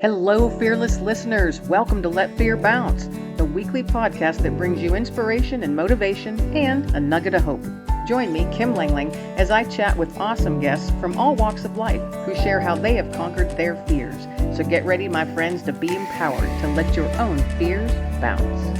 Hello, fearless listeners. Welcome to Let Fear Bounce, the weekly podcast that brings you inspiration and motivation and a nugget of hope. Join me, Kim Langling, as I chat with awesome guests from all walks of life who share how they have conquered their fears. So get ready, my friends, to be empowered to let your own fears bounce.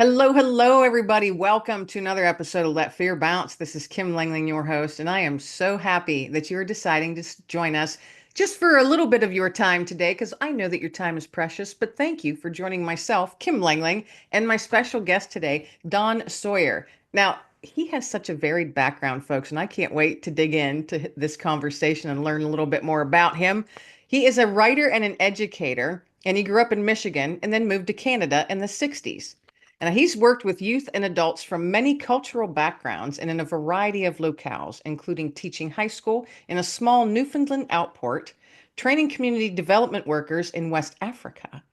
Hello, everybody. Welcome to another episode of Let Fear Bounce. This is Kim Langling, your host, and I am so happy that you are deciding to join us just for a little bit of your time today, because I know that your time is precious. But thank you for joining myself, Kim Langling, and my special guest today, Don Sawyer. Now, he has such a varied background, folks, and I can't wait to dig into this conversation and learn a little bit more about him. He is a writer and an educator, and he grew up in Michigan and then moved to Canada in the 60s. And he's worked with youth and adults from many cultural backgrounds and in a variety of locales, including teaching high school in a small Newfoundland outport, training community development workers in West Africa,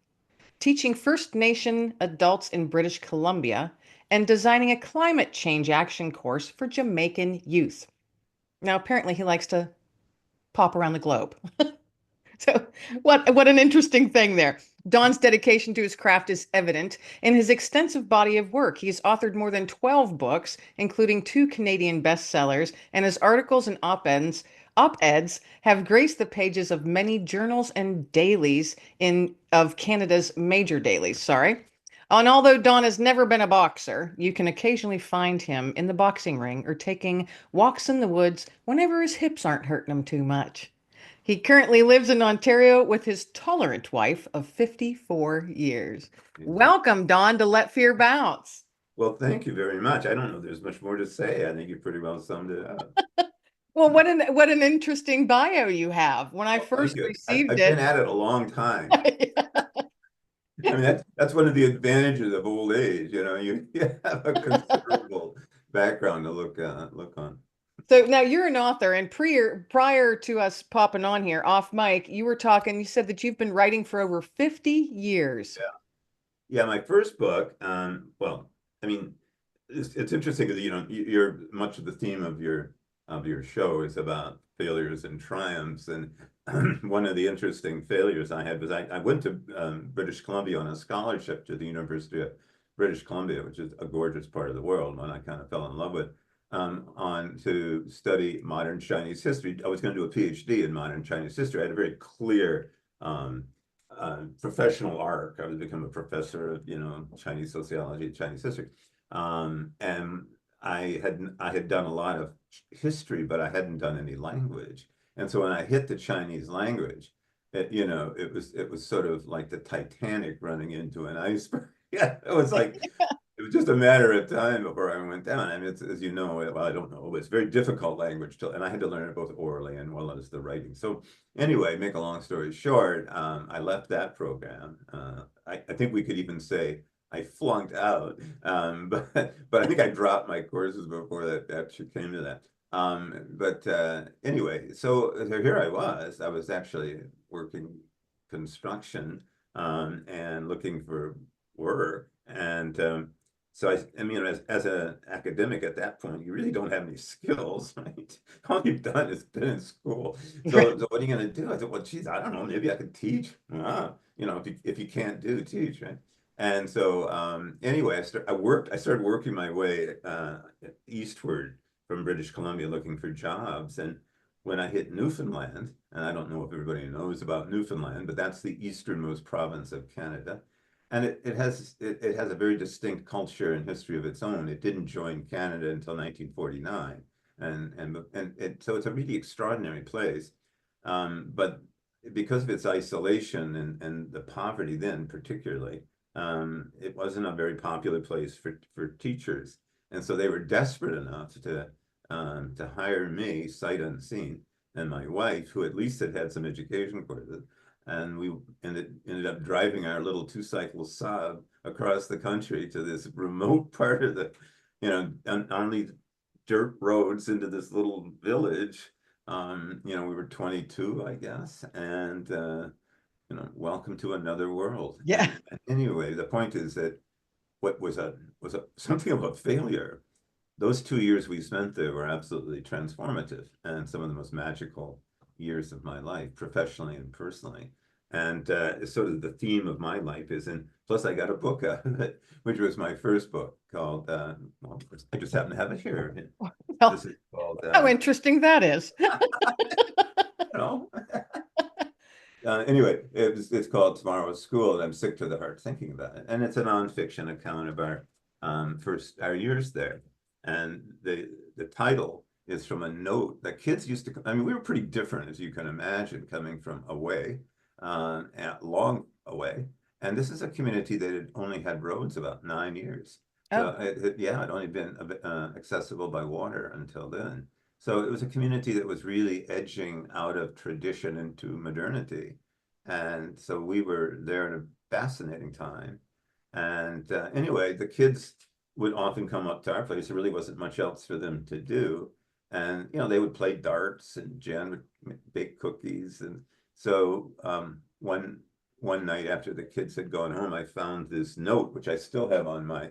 teaching First Nation adults in British Columbia, and designing a climate change action course for Jamaican youth. Now, apparently, he likes to pop around the globe. So what an interesting thing there. Don's dedication to his craft is evident in his extensive body of work. He's authored more than 12 books, including 2 Canadian bestsellers, and his articles and op-eds have graced the pages of many journals and dailies of Canada's major dailies, sorry. And although Don has never been a boxer, you can occasionally find him in the boxing ring or taking walks in the woods whenever his hips aren't hurting him too much. He currently lives in Ontario with his tolerant wife of 54 years. Welcome, Don, to Let Fear Bounce. Well, thank you very much. I don't know if there's much more to say. I think you pretty well summed it up. Well, what an interesting bio you have. When I first received I've it, been at it a long time. I mean, that's one of the advantages of old age. You have a considerable background to look on. So now you're an author, and prior to us popping on here off mic, you said that you've been writing for over 50 years. Yeah, my first book, well, I mean, it's interesting because you're much of the theme of your show is about failures and triumphs, and one of the interesting failures I had was I went to British Columbia on a scholarship to the University of British Columbia, which is a gorgeous part of the world, one I kind of fell in love with, on to study modern Chinese history. I was going to do a PhD in modern Chinese history. I had a very clear professional arc. I was become a professor of Chinese sociology, Chinese history, and I had done a lot of history, but I hadn't done any language. And so when I hit the Chinese language, it was sort of like the Titanic running into an iceberg. Yeah, it was like it was just a matter of time before I went down. I mean, it's, as you know, well, I don't know, it's very difficult language and I had to learn it both orally and well as the writing. So anyway, make a long story short, I left that program. I think we could even say I flunked out, but I think I dropped my courses before that actually came to that. Anyway, so here I was actually working construction and looking for work. And so I mean, as an academic at that point, you really don't have any skills, right? All you've done is been in school. So what are you going to do? I thought, well, geez, I don't know. Maybe I could teach. If you can't teach, right? And so anyway, I started working my way eastward from British Columbia looking for jobs. And when I hit Newfoundland, and I don't know if everybody knows about Newfoundland, but that's the easternmost province of Canada. And it has a very distinct culture and history of its own. It didn't join Canada until 1949. So it's a really extraordinary place. But because of its isolation and the poverty then particularly, it wasn't a very popular place for teachers. And so they were desperate enough to hire me sight unseen and my wife, who at least had some education courses. And we ended up driving our little 2-cycle Saab across the country to this remote part of on these dirt roads into this little village. We were 22, I guess, and welcome to another world. Yeah. And anyway, the point is that what was something of a failure. Those 2 years we spent there were absolutely transformative and some of the most magical years of my life, professionally and personally. And sort of the theme of my life is, and plus I got a book out of it, which was my first book called, well, I just happen to have it here. Well, This is called, how interesting that is. you know, anyway, it's called Tomorrow's School, and I'm sick to the heart thinking about it. And it's a nonfiction account of our first our years there. And the title is from a note that kids used to. I mean, we were pretty different, as you can imagine, coming from away, long away. And this is a community that had only had roads about 9 years. So Oh, yeah, it only been accessible by water until then. So it was a community that was really edging out of tradition into modernity. And so we were there in a fascinating time. And anyway, the kids would often come up to our place. There really wasn't much else for them to do. And, they would play darts, and Jen would bake cookies. And so one night after the kids had gone home, I found this note, which I still have on my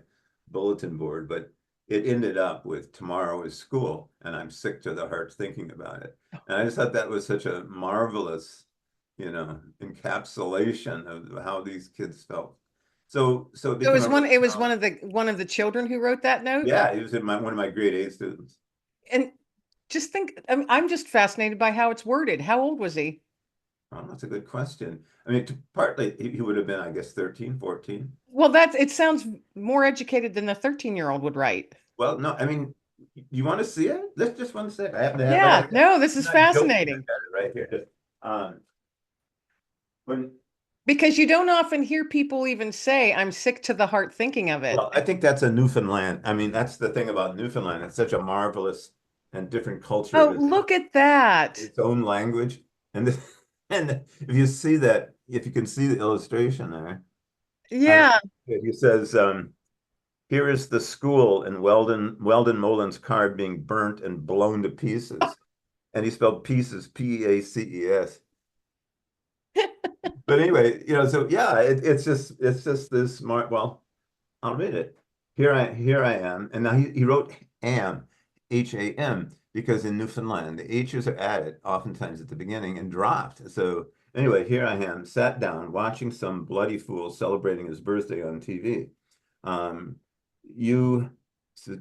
bulletin board, but it ended up with tomorrow is school, and I'm sick to the heart thinking about it. And I just thought that was such a marvelous, encapsulation of how these kids felt. So it it became was a one. really It was strong, one of the children who wrote that note. yeah, he was one of my grade A students. And just think, I'm just fascinated by how it's worded. How old was he? Oh, that's a good question. I mean, partly he would have been, I guess, 13, 14. Well, it sounds more educated than a 13-year-old would write. Well, no, I mean, you want to see it? Let's just one sec. I happen to have, Yeah, no, this I'm is not joking. I fascinating got it right here. Um, when because you don't often hear people even say, I'm sick to the heart thinking of it. Well, I think that's a Newfoundland. I mean, that's the thing about Newfoundland. It's such a marvelous and different culture Oh, with look at that. its own language. And and if you see that, if you can see the illustration there, uh, Yeah. he says, "Here is the school," and Weldon Molin's car being burnt and blown to pieces. And he spelled pieces, P-A-C-E-S. But anyway, so yeah, it's just this smart. Well, I'll read it. Here I am. And now he wrote am, H-A-M, because in Newfoundland, the H's are added oftentimes at the beginning and dropped. So anyway, here I am, sat down, watching some bloody fool celebrating his birthday on TV. Um, you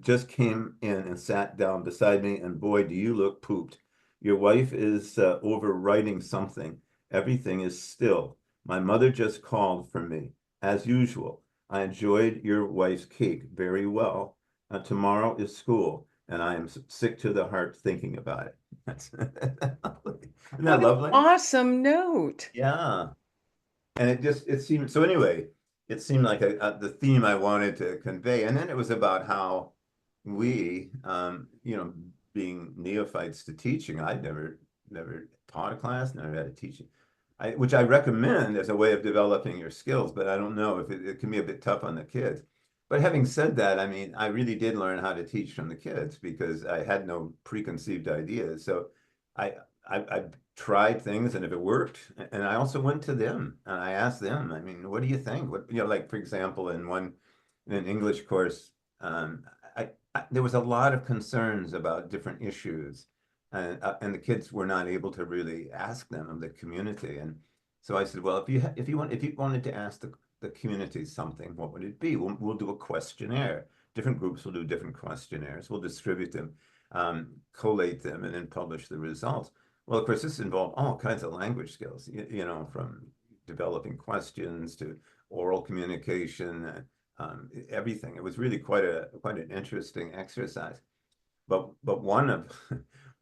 just came in and sat down beside me, and boy, do you look pooped. Your wife is overwriting something. Everything is still. My mother just called for me, as usual. I enjoyed your wife's cake very well. Tomorrow is school, and I am sick to the heart thinking about it. Isn't that What an lovely? awesome note. Yeah. And it seemed so anyway, it seemed like the theme I wanted to convey. And then it was about how we, being neophytes to teaching, I'd never taught a class, never had a teaching. Which I recommend as a way of developing your skills, but I don't know if it can be a bit tough on the kids. But having said that, I mean, I really did learn how to teach from the kids because I had no preconceived ideas. So I I tried things, and if it worked, and I also went to them and I asked them, I mean, what do you think? What, like for example, in an English course, there was a lot of concerns about different issues, and the kids were not able to really ask them of the community. And so I said, well, if you wanted to ask the community something, what would it be? We'll do a questionnaire. Different groups will do different questionnaires. We'll distribute them, collate them, and then publish the results. Well, of course, this involved all kinds of language skills, from developing questions to oral communication, everything. It was really quite an interesting exercise. But one of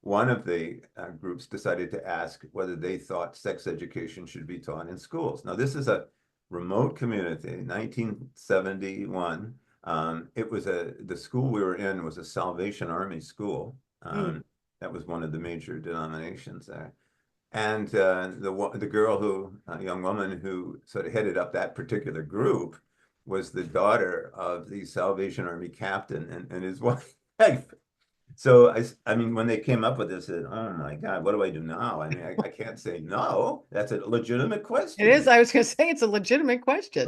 one of the groups decided to ask whether they thought sex education should be taught in schools. Now, this is a remote community, 1971. The school we were in was a Salvation Army school. Mm. That was one of the major denominations there. And the girl a young woman who sort of headed up that particular group was the daughter of the Salvation Army captain and his wife. So I mean, when they came up with this, I said, "Oh my God, what do I do now?" I mean, I can't say no. That's a legitimate It is. question. I was going to say it's a legitimate question.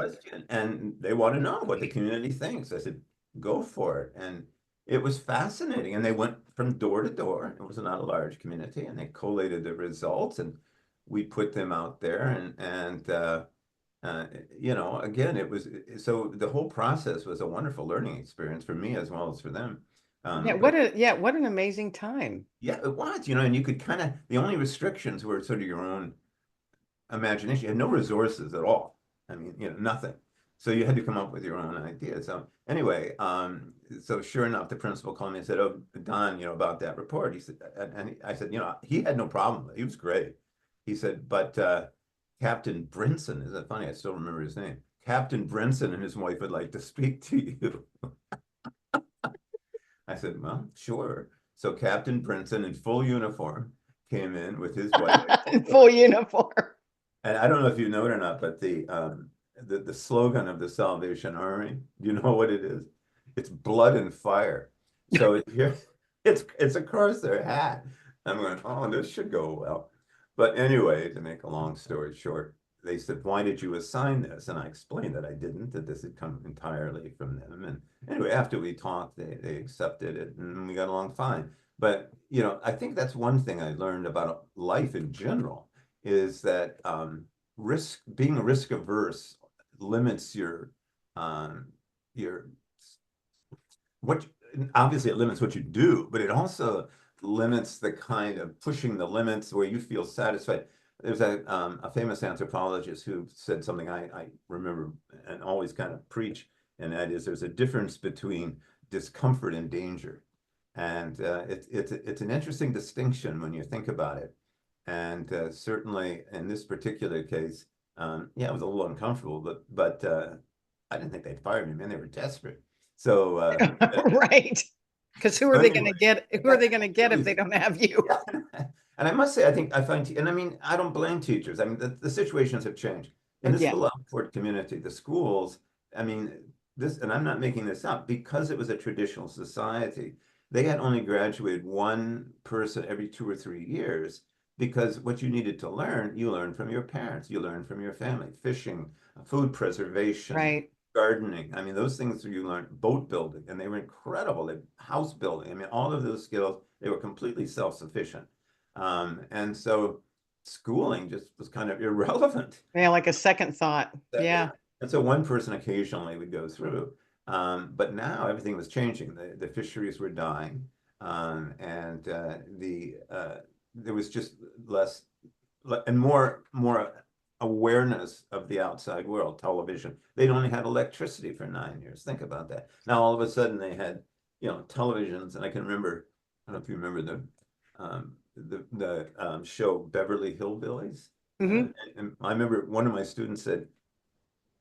And they want to know what the community thinks. I said, "Go for it." it was fascinating. And they went from door to door. It was not a large community, and they collated the results, and we put them out there. Uh, again, it was so the whole process was a wonderful learning experience for me as well as for them. Yeah, But what an amazing time. yeah, it was, and you could kind of, the only restrictions were sort of your own imagination. You had no resources at all. I mean, nothing. So you had to come up with your own ideas. So anyway, so sure enough, the principal called me and said, "Oh, Don, about that report." He said, and I said, he had no problem. He was great. He said, but Captain Brinson, is that funny? I still remember his name. Captain Brinson and his wife would like to speak to you. I said, well, sure. So Captain Brinson in full uniform came in with his wife. In full uniform. And I don't know if you know it or not, but the slogan of the Salvation Army, do you know what it is? It's blood and fire. So here it's across their hat. I'm going, oh, this should go well. But anyway, to make a long story short, they said, why did you assign this? And I explained that I didn't, that this had come entirely from them. And anyway, after we talked, they accepted it and we got along fine. But, I think that's one thing I learned about life in general is that being risk averse limits um, your what obviously it limits what you do, but it also limits the kind of pushing the limits where you feel satisfied. There's a famous anthropologist who said something I remember and always kind of preach, and that is there's a difference between discomfort and danger. And it's an interesting distinction when you think about it. And certainly in this particular case, yeah, it was a little uncomfortable, but I didn't think they'd fire me, man. They were desperate. So Right. Because who are so they going to anyway, get? Who are that they going to get if really, they don't have you? yeah. And I must say, I find, and I mean, I don't blame teachers. I mean, the situations have changed. In this Yeah, little outport community, the schools, I mean, and I'm not making this up, because it was a traditional society, they had only graduated one person every 2 or 3 years, because what you needed to learn, you learned from your parents, you learned from your family, fishing, food preservation, right. gardening. I mean, those things you learned, boat building, and they were incredible. House building. I mean, all of those skills, they were completely self-sufficient. And so schooling just was kind of irrelevant. Yeah, like a second thought. Yeah. Yeah. And so one person occasionally would go through. But now everything was changing. The fisheries were dying. And there was just less and more awareness of the outside world, television. They'd only had electricity for 9 years. Think about that. Now all of a sudden they had, televisions, and I can remember, I don't know if you remember the show Beverly Hillbillies. Hmm. And I remember one of my students said,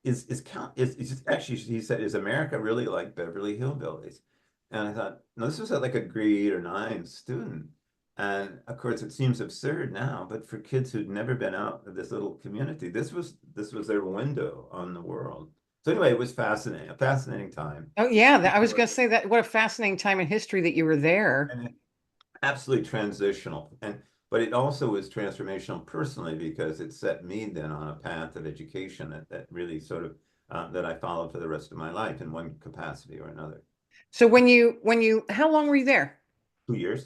is actually he said, is America really like Beverly Hillbillies? And I thought, no, this was like a grade 8 or 9 student. And of course, it seems absurd now, but for kids who'd never been out of this little community, this was their window on the world. So anyway, it was fascinating, a fascinating time. Oh, yeah. I was going to say that. What a fascinating time in history that you were there. And absolutely transitional. But it also was transformational personally because it set me then on a path of education that really sort of that I followed for the rest of my life in one capacity or another. So how long were you there? 2 years.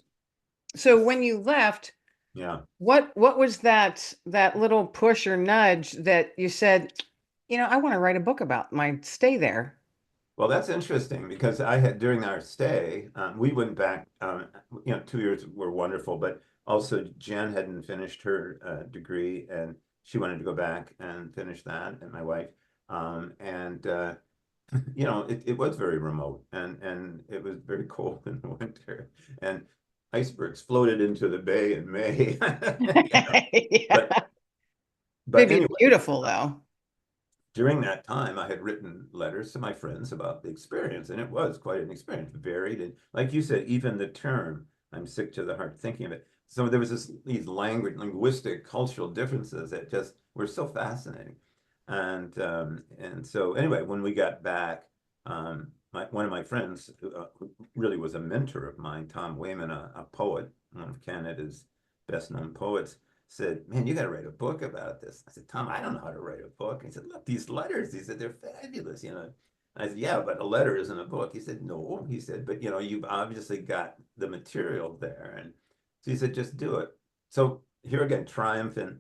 So when you left, Yeah. what was that little push or nudge that you said, I want to write a book about my stay there? Well, that's interesting because I had during our stay, we went back. 2 years were wonderful, but also Jen hadn't finished her degree, and she wanted to go back and finish that, and my wife, and it was very remote, and it was very cold in the winter, and icebergs floated into the bay in May. But Yeah. but Maybe it's anyway, beautiful though. during that time, I had written letters to my friends about the experience, and it was quite an experience, varied. And like you said, even the term, I'm sick to the heart thinking of it. So there was these linguistic, cultural differences that just were so fascinating. And so anyway, when we got back, one of my friends, who really was a mentor of mine, Tom Wayman, a poet, one of Canada's best known poets, said, man, you got to write a book about this. I said, Tom, I don't know how to write a book. He said, look, these letters, he said, they're fabulous, I said, yeah, but a letter isn't a book. He said, no. He said, but you've obviously got the material there. And so he said, just do it. So here again, triumph and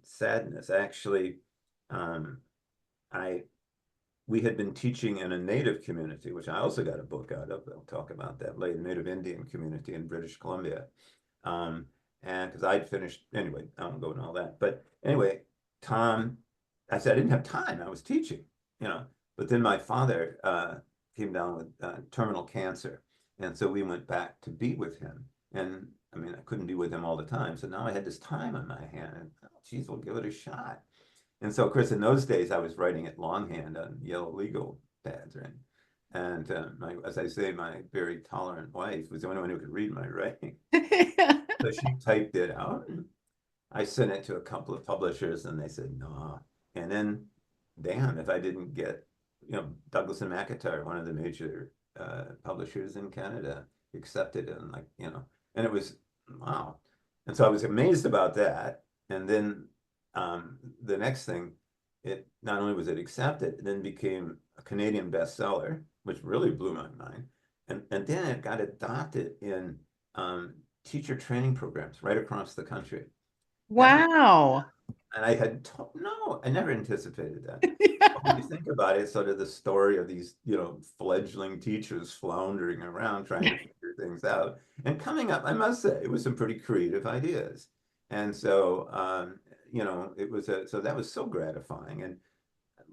sadness. Actually, um, I we had been teaching in a native community, which I also got a book out of. I'll talk about that later. Native Indian community in British Columbia. Um, and because I'd finished anyway, I won't go into all that. But anyway, Tom, I said I didn't have time. I was teaching, you know. But then my father came down with terminal cancer, and so we went back to be with him. And I mean, I couldn't be with him all the time, so now I had this time on my hand, and oh, geez, we'll give it a shot. And so, of course, in those days, I was writing it longhand on yellow legal pads, right? And as I say, my very tolerant wife was the only one who could read my writing. So she typed it out, and I sent it to a couple of publishers, and they said no. And then, damn, if I didn't get, Douglas and McIntyre, one of the major publishers in Canada, accepted it, and and it was wow. And so I was amazed about that. And then the next thing, it not only was it accepted, it then became a Canadian bestseller, which really blew my mind. And then it got adopted in um, teacher training programs right across the country. And Wow. I had no, I never anticipated that. But when you think about it, sort of the story of these, fledgling teachers floundering around trying to figure things out and coming up, I must say, with some pretty creative ideas. And so, so that was so gratifying. And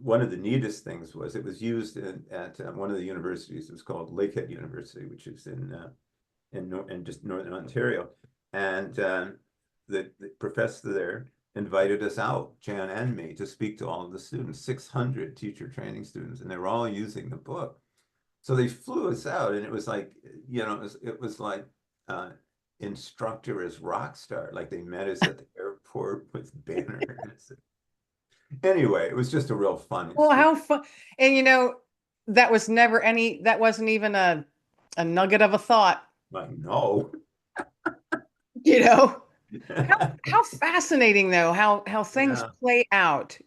one of the neatest things was it was used at one of the universities. It was called Lakehead University, which is in just northern Ontario. And the professor there invited us out, Jan and me, to speak to all of the students, 600 teacher training students, and they were all using the book. So they flew us out, and it was like, it was like instructor as rock star. Like they met us at the airport with banners. Anyway, it was just a real fun Well, experience. how fun. And that wasn't even a nugget of a thought, Like, no. you know. How fascinating though, how things Yeah. play out,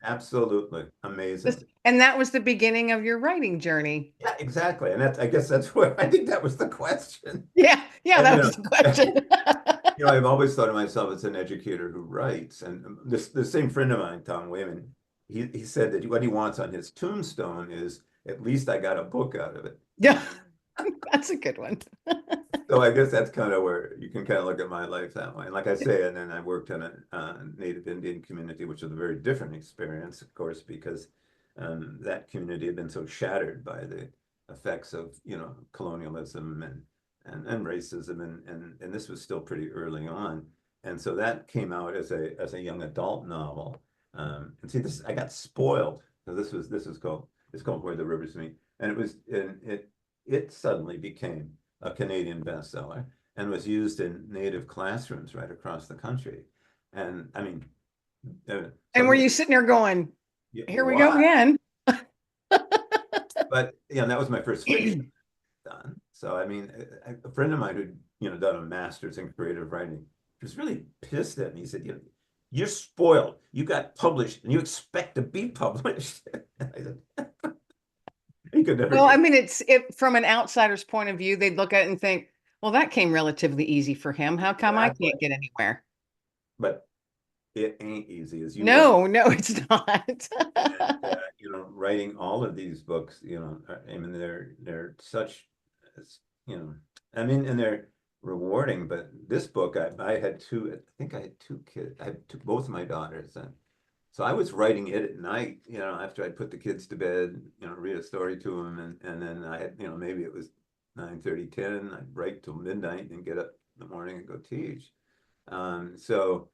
Absolutely amazing. And that was the beginning of your writing journey. Yeah, exactly. And I guess that's what I think that was the question. Yeah, yeah, And that was the question. I've always thought of myself as an educator who writes. And this the same friend of mine, Tom Wayman, he said that what he wants on his tombstone is at least I got a book out of it. Yeah, that's a good one. So I guess that's kind of where you can kind of look at my life that way. And like I say, and then I worked in a Native Indian community, which was a very different experience, of course, because that community had been so shattered by the effects of, colonialism and racism, and this was still pretty early on. And so that came out as a young adult novel. And see, this I got spoiled. So this is called Where the Rivers Meet, and it suddenly became a Canadian bestseller and was used in native classrooms right across the country. And I mean, And were suddenly, you sitting there going, yeah, here we go what? again? But that was my first fiction done. So I mean, a friend of mine who'd done a master's in creative writing was really pissed at me. He said, you're spoiled. You got published, and you expect to be published. I said, he could never Well, I get. mean, from an outsider's point of view, they'd look at it and think, well, that came relatively easy for him. How come I Exactly. can't get anywhere? But it ain't easy, as you well. No, no, it's not. And writing all of these books, I mean, they're such, you know, I mean, and they're rewarding. But this book, I had two. I think I had two kids. I had both of my daughters, and so I was writing it at night. After I put the kids to bed, read a story to them, and then I had, maybe it was 9:30, 10. I'd write till midnight and get up in the morning and go teach. So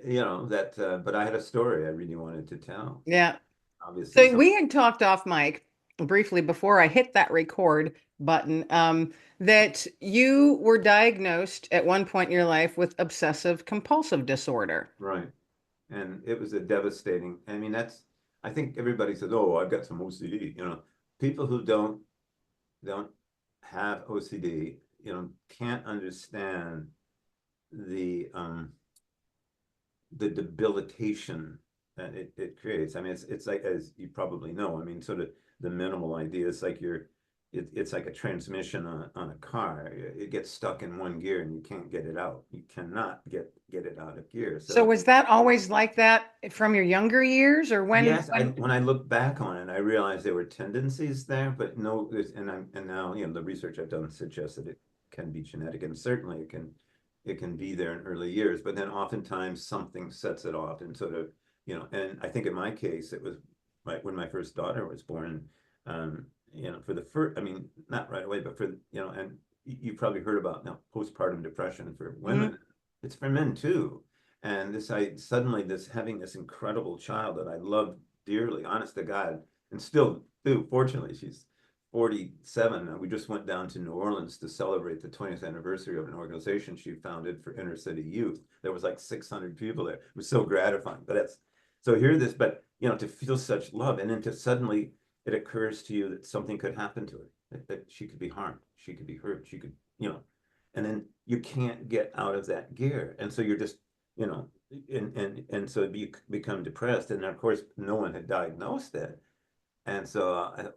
that, but I had a story I really wanted to tell. Yeah. Obviously, So some. we had talked off mic briefly before I hit that record button, that you were diagnosed at one point in your life with obsessive compulsive disorder. Right. And it was a devastating, I mean, I think everybody says, oh, I've got some OCD. People who don't have OCD, can't understand the debilitation and it creates. I mean, it's like, as you probably know, I mean, sort of the minimal idea. It's like it's like a transmission on a car. It gets stuck in one gear and you can't get it out. You cannot get it out of gear. So So was that always like that from your younger years, or yes, when? when I look back on it, I realized there were tendencies there, but no, and now, the research I've done suggests that it can be genetic, and certainly it can be there in early years, but then oftentimes something sets it off and sort of, and I think in my case it was right when my first daughter was born, for the first, I mean, not right away, but and you probably heard about now postpartum depression for Mhm. women. It's for men too. And I suddenly having this incredible child that I loved dearly, honest to God, and still do. Fortunately, she's 47. We just went down to New Orleans to celebrate the 20th anniversary of an organization she founded for inner city youth. There was like 600 people there. It was so gratifying. But so hear this, but to feel such love, and then to suddenly it occurs to you that something could happen to her, that she could be harmed, she could be hurt, she could, and then you can't get out of that gear. And so you're just, you know, and so you become depressed. And of course, no one had diagnosed it. And so,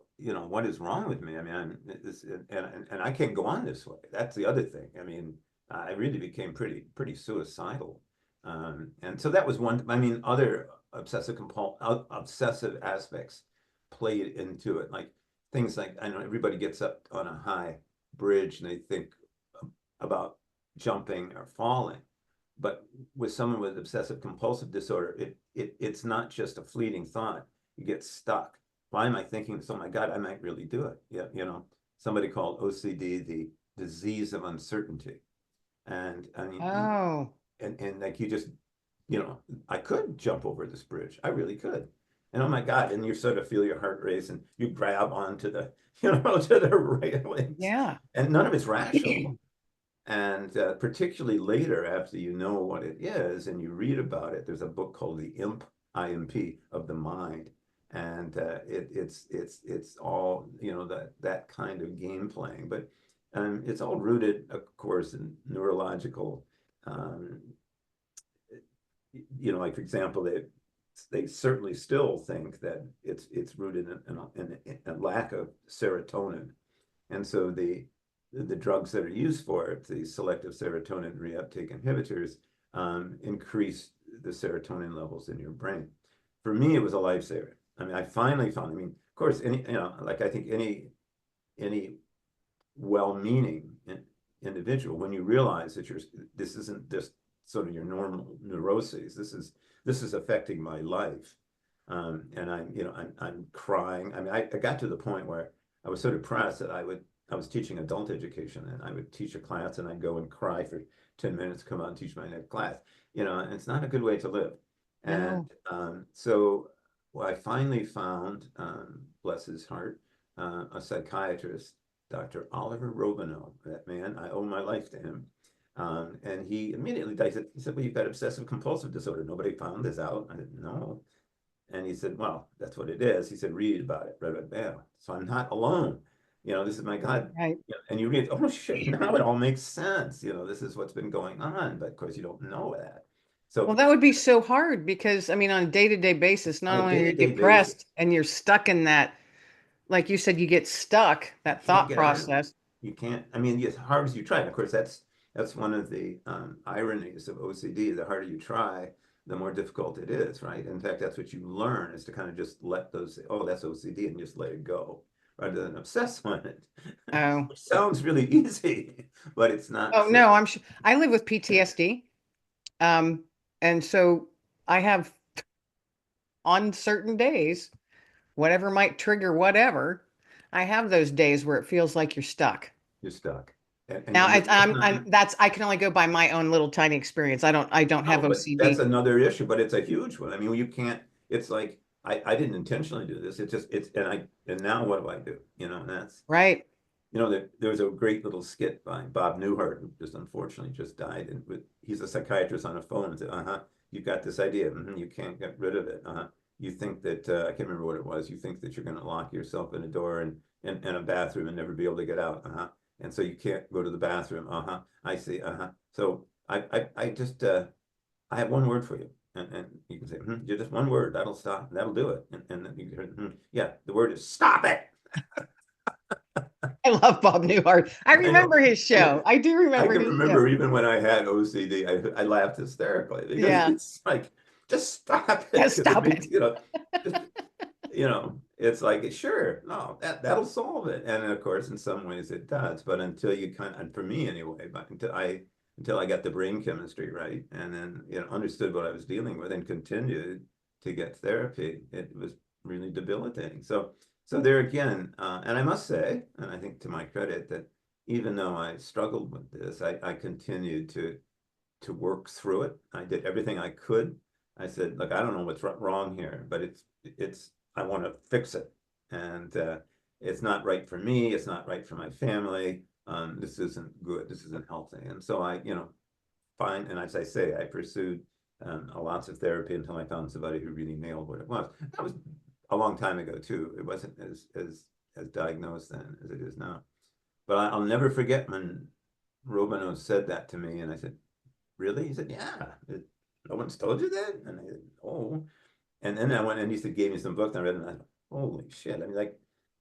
what is wrong with me? I mean, and I can't go on this way. That's the other thing. I mean, I really became pretty suicidal. And so that was one. I mean, other obsessive aspects played into it, like things like, I know everybody gets up on a high bridge and they think about jumping or falling. But with someone with obsessive compulsive disorder, it's not just a fleeting thought. You get stuck. Why am I thinking this? Oh my God, I might really do it. Yeah, somebody called OCD the disease of uncertainty. And I mean, Oh, and like you just, I could jump over this bridge. I really could. And oh my God, and you sort of feel your heart race and you grab onto the, to the railings. yeah. And none of it's rational. And particularly later, after you know what it is and you read about it, there's a book called The IMP of the Mind, and it's all that kind of game playing, but it's all rooted, of course, in neurological. Um, like for example, they certainly still think that it's rooted in a lack of serotonin, and so the drugs that are used for it, the selective serotonin reuptake inhibitors, increase the serotonin levels in your brain. For me, it was a lifesaver. I mean, I finally found. I mean, of course, like I think any well-meaning individual, when you realize that this isn't just sort of your normal neuroses. This is affecting my life, and I'm crying. I mean, I got to the point where I was so depressed that I was teaching adult education, and I would teach a class and I'd go and cry for 10 minutes, come out and teach my next class. And it's not a good way to live. And No. so well, I finally found, bless his heart, a psychiatrist, Dr. Oliver Robineau. That man, I owe my life to him. And he immediately he said, well, you've got obsessive compulsive disorder. Nobody found this out. I didn't know. And he said, well, that's what it is. He said, read about it. Read it down. So I'm not alone. This is my God. Right. And you read, oh shit, now it all makes sense. This is what's been going on. But of course, you don't know that. Well, So that would be so hard because, I mean, on a day-to-day basis, on not a only are you day-to-day basis, depressed and you're stuck in that, like you said, you get stuck, you that can't thought get out. process. You can't. I mean, as hard as you try, and of course, that's one of the ironies of OCD. The harder you try, the more difficult it is, right? In fact, that's what you learn is to kind of just let those, oh, that's OCD, and just let it go, rather than obsess on it. Oh, Which sounds really easy, but it's not oh so. no, I'm sure I live with PTSD. Um, and so I have on certain days, whatever might trigger whatever, I have those days where it feels like you're stuck. You're stuck. And Now, the real I'm time, that's I can only go by my own little tiny experience. I don't have no, but that's OCD. another issue, but it's a huge one. I mean, you can't, it's like, I didn't intentionally do this. It's just, and now what do I do? And that's, Right. there was a great little skit by Bob Newhart, who just unfortunately just died. And he's a psychiatrist on a phone and said, you've got this idea. You can't get rid of it. You think that, I can't remember what it was. You think that you're going to lock yourself in a door and a bathroom and never be able to get out. And so you can't go to the bathroom. I see. So I just, I have one word for you. and you can say, just one word, that'll stop, that'll do it. And then you can, yeah, the word is stop it. I love Bob Newhart. I I know. remember his show. I do I remember can his show. remember even when I had OCD, I laughed hysterically because Yeah. it's like, just stop Yeah, it. Because it stop makes, it. just, it's like, sure, no, that'll solve it. And of course, in some ways it does. But until you and for me anyway, but until I got the brain chemistry right and then, understood what I was dealing with and continued to get therapy, it was really debilitating. So there again, and I must say, and I think to my credit, that even though I struggled with this, I continued to work through it. I did everything I could. I said, look, I don't know what's wrong here, but it's I want to fix it, and it's not right for me. It's not right for my family. This isn't good. This isn't healthy. And so I, find, and as I say, I pursued lots of therapy until I found somebody who really nailed what it was. That was a long time ago too. It wasn't as diagnosed then as it is now. But I'll never forget when Robino said that to me, and I said, "Really?" He said, "Yeah. No one's told you that?" And I said, "Oh." And then I went and he said, gave me some books and I read them. And I thought, "Holy shit!" I mean, like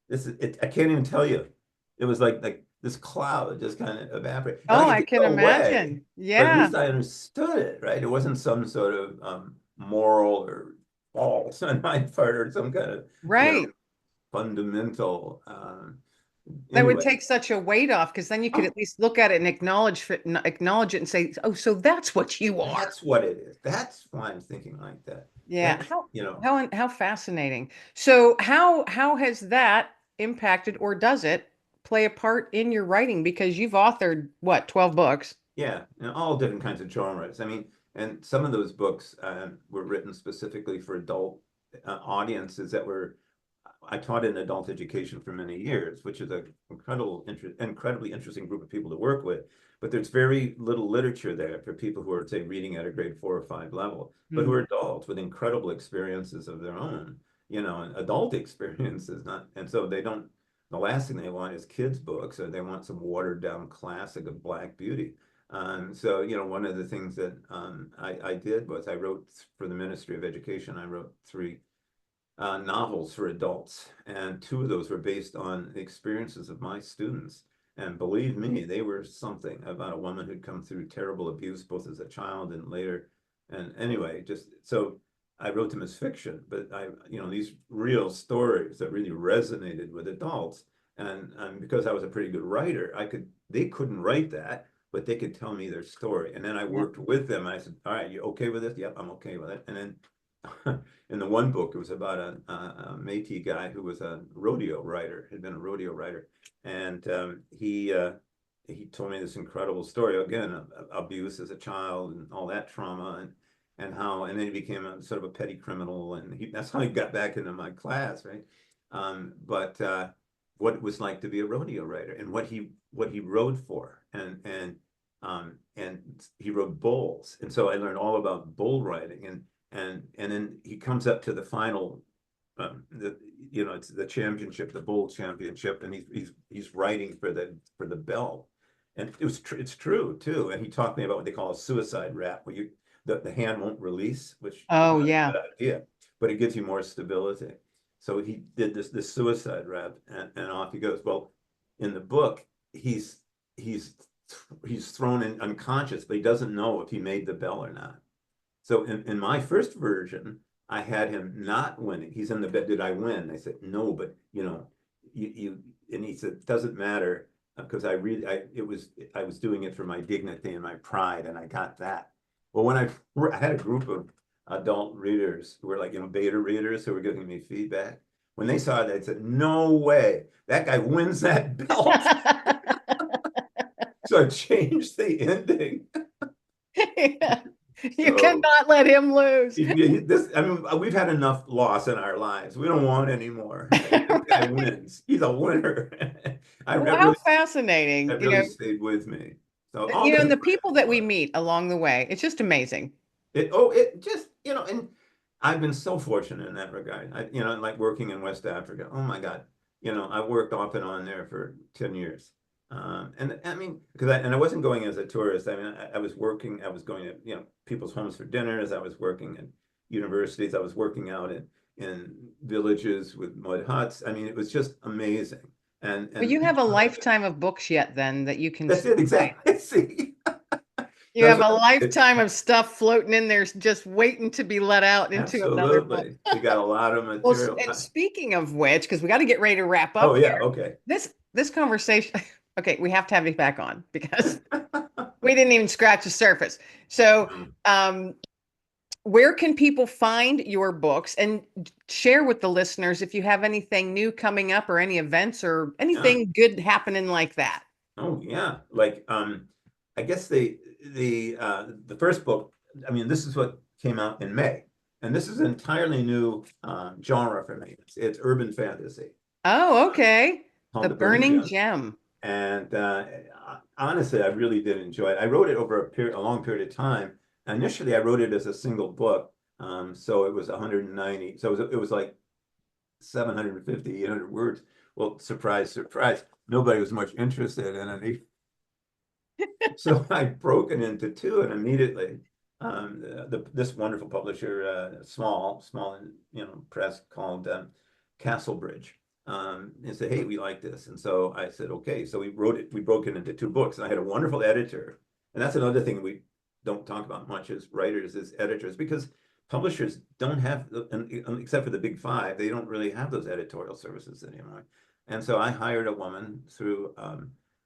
this is it. I can't even tell you. It was like this cloud just kind of evaporated. Oh, Like it I didn't can go away, imagine. but at Yeah. least I understood it, right? It wasn't some sort of moral or false on my part or some kind of, Right. fundamental. That would Anyway, take such a weight off because then you could oh, at least look at it and acknowledge it and say, "Oh, so that's what you are." that's what it is. That's why I'm thinking like that. Yeah. That's, How fascinating. So how has that impacted or does it play a part in your writing? Because you've authored what, 12 books? yeah, all different kinds of genres. I mean, and some of those books were written specifically for adult audiences that were. I taught in adult education for many years, which is an incredibly interesting group of people to work with. But there's very little literature there for people who are, say, reading at a grade 4 or 5 level, but who Mm, are adults with incredible experiences of their own, and adult experiences, not, and so they don't, the last thing they want is kids' books, or they want some watered down classic of Black Beauty. So, one of the things that I did was I wrote for the Ministry of Education, I wrote three novels for adults, and two of those were based on the experiences of my students. And believe me, they were something about a woman who'd come through terrible abuse, both as a child and later. And anyway, just so I wrote them as fiction, but these real stories that really resonated with adults. And because I was a pretty good writer, they couldn't write that, but they could tell me their story. And then I yeah. worked with them. I said, all right, you okay with this? Yep, I'm okay with it. And then in the one book, it was about a Métis guy who was a rodeo rider, had been a rodeo rider, and he told me this incredible story again, abuse as a child and all that trauma, and then he became a sort of a petty criminal, and that's how he got back into my class, right? But what it was like to be a rodeo rider and what he rode for, and he rode bulls, and so I learned all about bull riding, and then he comes up to the final, it's the championship, the bull championship, and he's riding for the belt, and it's true too. And he taught me about what they call a suicide rap, where the hand won't release, which is Oh, not a yeah. good idea, but it gives you more stability. So he did this suicide rap, and off he goes. Well, in the book, he's he's thrown in unconscious, but he doesn't know if he made the bell or not. So in my first version, I had him not winning. He's in the bed. Did I win? I said, no, but and he said, doesn't matter because I was doing it for my dignity and my pride, and I got that. Well, I had a group of adult readers who were like, beta readers who were giving me feedback. When they saw it, they said, no way, that guy wins that belt. So I changed the ending. Yeah. You So cannot let him lose. I mean, we've had enough loss in our lives. We don't want any more. This guy wins. He's a winner. I, Well, that how really, fascinating. that really stayed with me. So all And different the people kinds that of we art. meet along the way, it's just amazing. It just, and I've been so fortunate in that regard. Like working in West Africa. Oh my God. I worked off and on there for 10 years. And I mean, I wasn't going as a tourist. I mean, I was working, I was going to, people's homes for dinners. I was working in universities. I was working out in villages with mud huts. I mean, it was just amazing. Well, And you have each a one of it, lifetime of books yet then that you can that's it say. exactly. See, You that's have what a it, lifetime of stuff floating in there just waiting to be let out into another book. absolutely. We got a lot of Well, material. and speaking of which, because we got to get ready to wrap Oh up yeah, here, okay. this conversation, okay, we have to have you back on because we didn't even scratch the surface. So, Mm. um, where can people find your books and share with the listeners if you have anything new coming up or any events or Yeah. anything good happening like that? Oh yeah. Like I guess the first book, I mean, this is what came out in May. And this is an entirely new genre for me. It's urban fantasy Oh, okay. called The The Burning Burning Gem. Gem. And honestly, I really did enjoy it. I wrote it over a long period of time. Initially, I wrote it as a single book. So it was 190. So it was like 750, 800 words. Well, surprise, surprise. Nobody was much interested in it. So I broke it into two, and immediately this wonderful publisher, small, press called Castlebridge, and said, "Hey, we like this." And so I said, "Okay." So we broke it into two books, and I had a wonderful editor. And that's another thing we don't talk about much as writers, is editors, because publishers don't have, except for the big five, they don't really have those editorial services anymore. And so I hired a woman through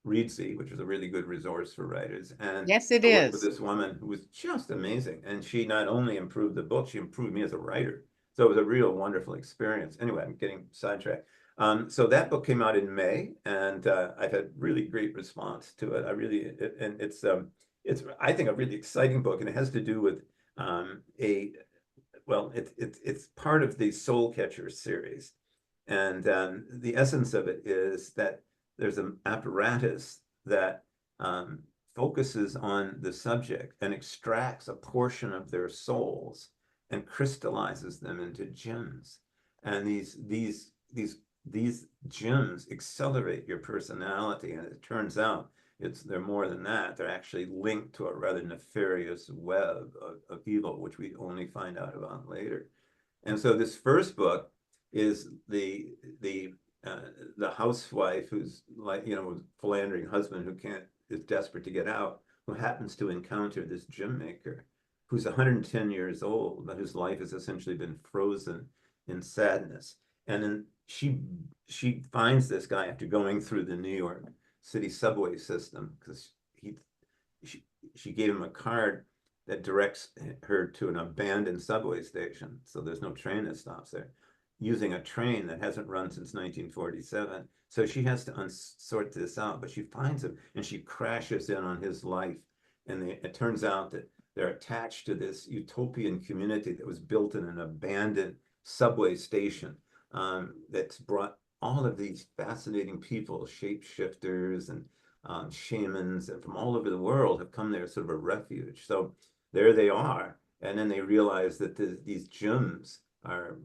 Reedsy, which is a really good resource for writers. And Yes, it I worked with is. this woman who was just amazing. And she not only improved the book, she improved me as a writer. So it was a real wonderful experience. Anyway, I'm getting sidetracked. So that book came out in May, and I've had really great response to it. And it's I think a really exciting book, and it has to do with a well, it's part of the Soul Catcher series. And the essence of it is that there's an apparatus that um, focuses on the subject and extracts a portion of their souls and crystallizes them into gems. And these gems accelerate your personality. And it turns out they're more than that. They're actually linked to a rather nefarious web of evil, which we only find out about later. And so this first book is the uh, the housewife who's, like, philandering husband who can't is desperate to get out, who happens to encounter this gem maker who's 110 years old, but whose life has essentially been frozen in sadness. And then she finds this guy after going through the New York City subway system, because he she, she gave him a card that directs her to an abandoned subway station. So there's no train that stops there, using a train that hasn't run since 1947. So she has to sort this out, but she finds him and she crashes in on his life. And it turns out that they're attached to this utopian community that was built in an abandoned subway station, that's brought all of these fascinating people, shapeshifters and shamans, and from all over the world have come there as sort of a refuge. So there they are. And then they realize that these gems are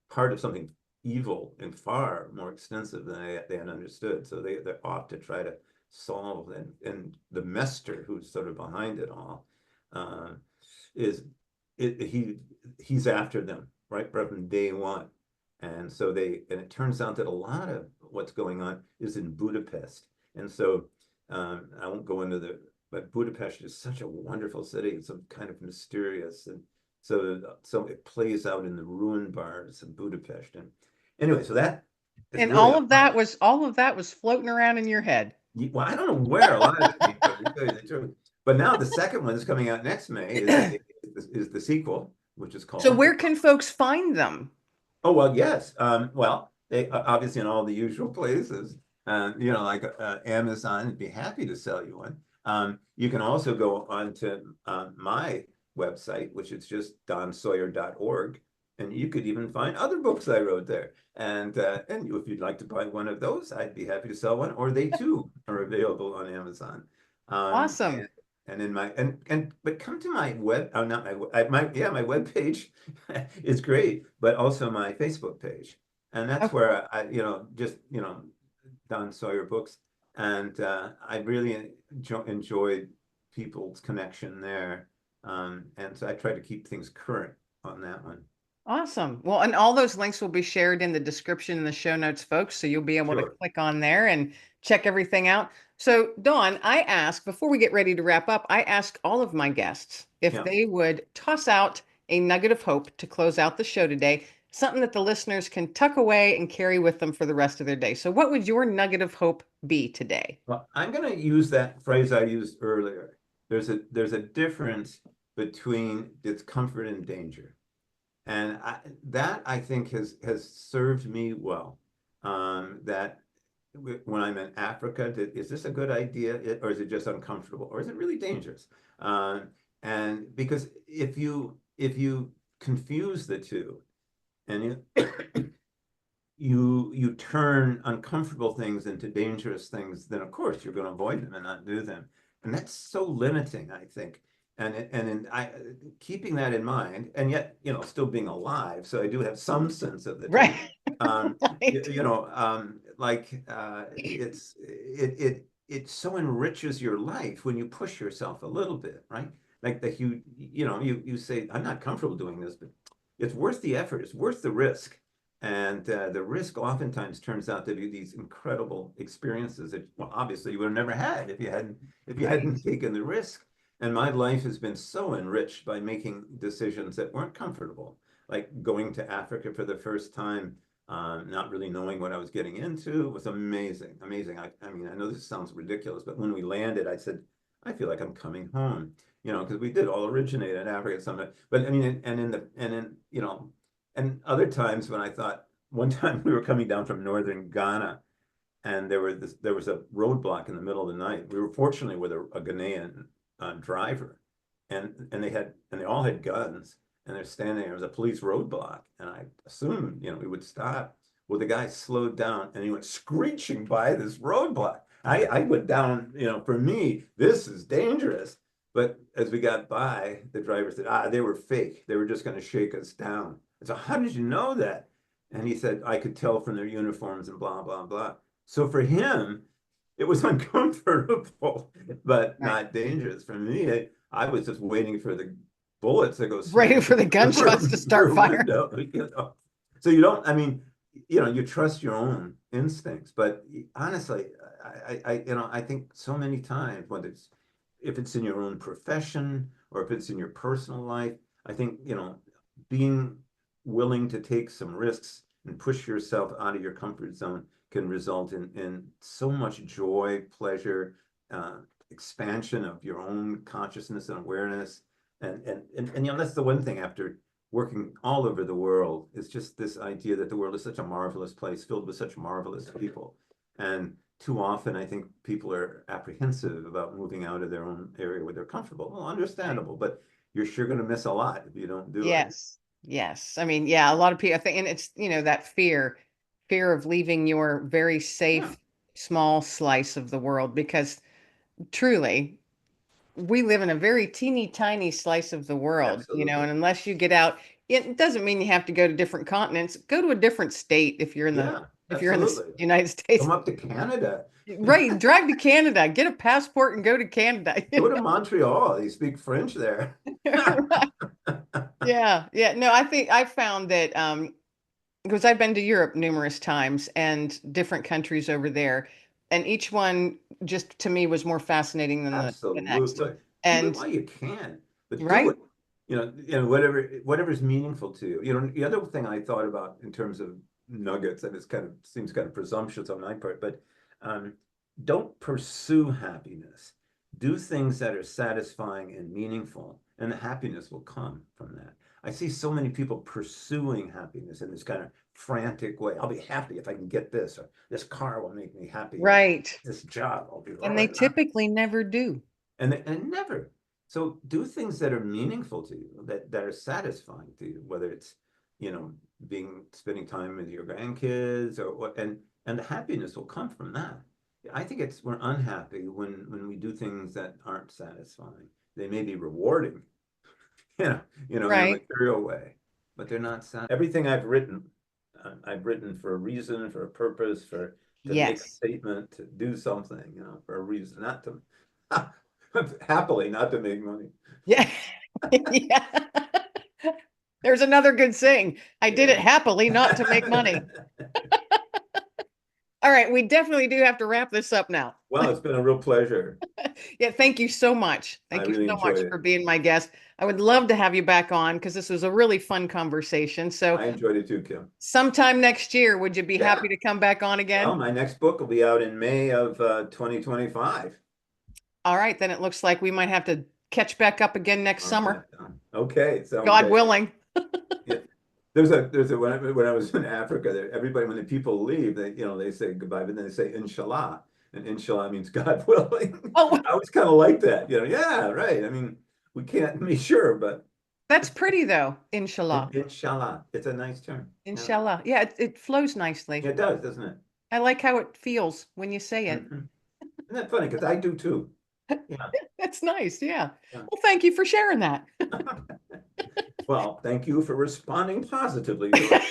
part of something evil and far more extensive than they had understood. So they're off to try to solve. And the Mester, who's sort of behind it all, uh, is he's after them right from day one. And so and it turns out that a lot of what's going on is in Budapest. And so I won't go into but Budapest is such a wonderful city. It's so kind of mysterious. And so it plays out in the ruin bars of Budapest. And anyway, so that is And really a fun. all of that was floating around in your head. Well, I don't know where a lot of it came from, to tell you the truth. But now the second one is coming out next May is the sequel, which is So called where can folks find them? Oh, well, yes. Well, they obviously in all the usual places, like Amazon, would be happy to sell you one. You can also go onto my website, which is just donsawyer.org, and you could even find other books I wrote there. And if you'd like to buy one of those, I'd be happy to sell one, or they too are available on Amazon. Awesome. And in my but come to my web, oh, not my web page is great, but also my Facebook page. And that's Oh, where I, just, Don Sawyer Books. And I really enjoyed people's connection there. And so I try to keep things current on that one. Awesome. Well, and all those links will be shared in the description in the show notes, folks. So you'll be able to Sure. click on there and check everything out. So, Dawn, I ask before we get ready to wrap up, I ask all of my guests if Yeah. they would toss out a nugget of hope to close out the show today, something that the listeners can tuck away and carry with them for the rest of their day. So, what would your nugget of hope be today? Well, I'm going to use that phrase I used earlier. There's a difference between discomfort and danger. And that I think has served me well. That when I'm in Africa, is this a good idea, or is it just uncomfortable, or is it really dangerous? And because if you confuse the two, and you turn uncomfortable things into dangerous things, then of course you're going to avoid them and not do them. And that's so limiting, I think. And keeping that in mind, and yet, still being alive, so I do have some sense of the Right. two. Um, Right. like it so enriches your life when you push yourself a little bit, right? Like that you say, I'm not comfortable doing this, but it's worth the effort, it's worth the risk. And the risk oftentimes turns out to be these incredible experiences that, well, obviously you would have never had if you hadn't Right. taken the risk. And my life has been so enriched by making decisions that weren't comfortable, like going to Africa for the first time, not really knowing what I was getting into. It was amazing, amazing. I mean, I know this sounds ridiculous, but when we landed, I said, I feel like I'm coming home, because we did all originate in Africa somewhere. But I mean, and other times when I thought, one time we were coming down from northern Ghana, and there was a roadblock in the middle of the night. We were fortunately with a Ghanaian driver, and they all had guns, and they're standing there. There was a police roadblock, and I assumed we would stop. Well, the guy slowed down, and he went screeching by this roadblock. I went down. For me, this is dangerous. But as we got by, the driver said, they were fake. They were just going to shake us down. I said, how did you know that? And he said, I could tell from their uniforms and blah, blah, blah. So for him, it was uncomfortable, but Right. not dangerous. For me, I was just waiting for the bullets to go Waiting smack for through the the gunshots to start rear firing. window. So you don't, I mean, you trust your own instincts, but honestly, I think so many times, whether if it's in your own profession or if it's in your personal life, I think, being willing to take some risks and push yourself out of your comfort zone can result in so much joy, pleasure, uh, expansion of your own consciousness and awareness. And that's the one thing after working all over the world is just this idea that the world is such a marvelous place filled with such marvelous people. And too often, I think people are apprehensive about moving out of their own area where they're comfortable. Well, Right. understandable, but you're sure going to miss a lot if you don't do it. Yes. Yes. I mean, yeah, a lot of people, I think, and it's, that fear of leaving your very Yeah, safe, small slice of the world, because truly, we live in a very teeny tiny slice of the world, absolutely. and unless you get out, it doesn't mean you have to go to different continents. Go to a different state Yeah, if you're in the absolutely. United States. Come up to Canada. Right, drive to Canada, get a passport and go to Canada. Go to Montreal. You speak French there. Right. Yeah, yeah. No, I think I found that because I've been to Europe numerous times and different countries over there, and each one just to me was more fascinating than the next. Absolutely. Do it And while you can, but do right, it. Whatever's meaningful to you. The other thing I thought about in terms of nuggets, and it kind of seems kind of presumptuous on my part, but um, don't pursue happiness. Do things that are satisfying and meaningful, and the happiness will come from that. I see so many people pursuing happiness in this kind of frantic way. I'll be happy if I can get this, or this car will make me happy, or right. this job, I'll be And they really happy. typically never do. And never. So do things that are meaningful to you, that are satisfying to you, whether it's, you know, spending time with your grandkids or what, and the happiness will come from that. I think we're unhappy when we do things that aren't satisfying. They may be rewarding, in a Right. material way, but they're not. Everything I've written for a reason, for a purpose, for to make a Yes. statement, to do something, for a reason, not to happily not to make money. Yeah. Yeah. There's another good saying. I did it Yeah. happily, not to make money. All right, we definitely do have to wrap this up now. Well, it's been a real pleasure. Yeah, thank you so much. I Thank you really so much enjoyed for it. being my guest. I would love to have you back on because this was a really fun conversation. So, I enjoyed it too, Kim. sometime next year, would you be happy Yeah. to come back on Well, again? my next book will be out in May of 2025. All right, then it looks like we might have to catch back up again next Mark summer, that down. Okay, sounds God great. willing. Yeah. There's a when I was in Africa, everybody when the people leave, they say goodbye, but then they say inshallah, and inshallah means God willing. Oh, I was kind of like that, yeah, right. I mean, we can't be sure, but that's pretty though. Inshallah. inshallah, it's a nice term. Yeah, Inshallah. Yeah, it flows nicely. it does, doesn't it? I like how it feels when you say it. Mhm. Isn't that funny? Because I do too. Yeah, That's nice. Yeah. yeah. Well, thank you for sharing that. Well, thank you for responding positively to it.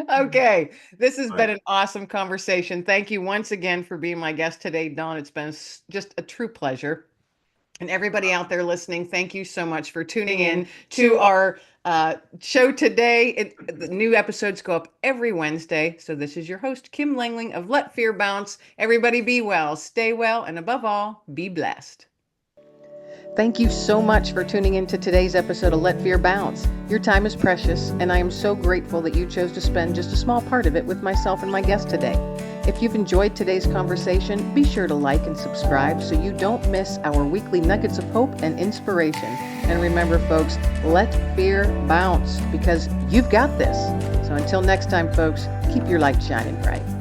Okay. This has All been right. an awesome conversation. Thank you once again for being my guest today, Don. It's been just a true pleasure. And everybody out there listening, thank you so much for tuning in to our show today. The new episodes go up every Wednesday. So this is your host, Kim Langling of Let Fear Bounce. Everybody be well, stay well, and above all, be blessed. Thank you so much for tuning in to today's episode of Let Fear Bounce. Your time is precious, and I am so grateful that you chose to spend just a small part of it with myself and my guest today. If you've enjoyed today's conversation, be sure to like and subscribe so you don't miss our weekly nuggets of hope and inspiration. And remember, folks, let fear bounce because you've got this. So until next time, folks, keep your light shining bright.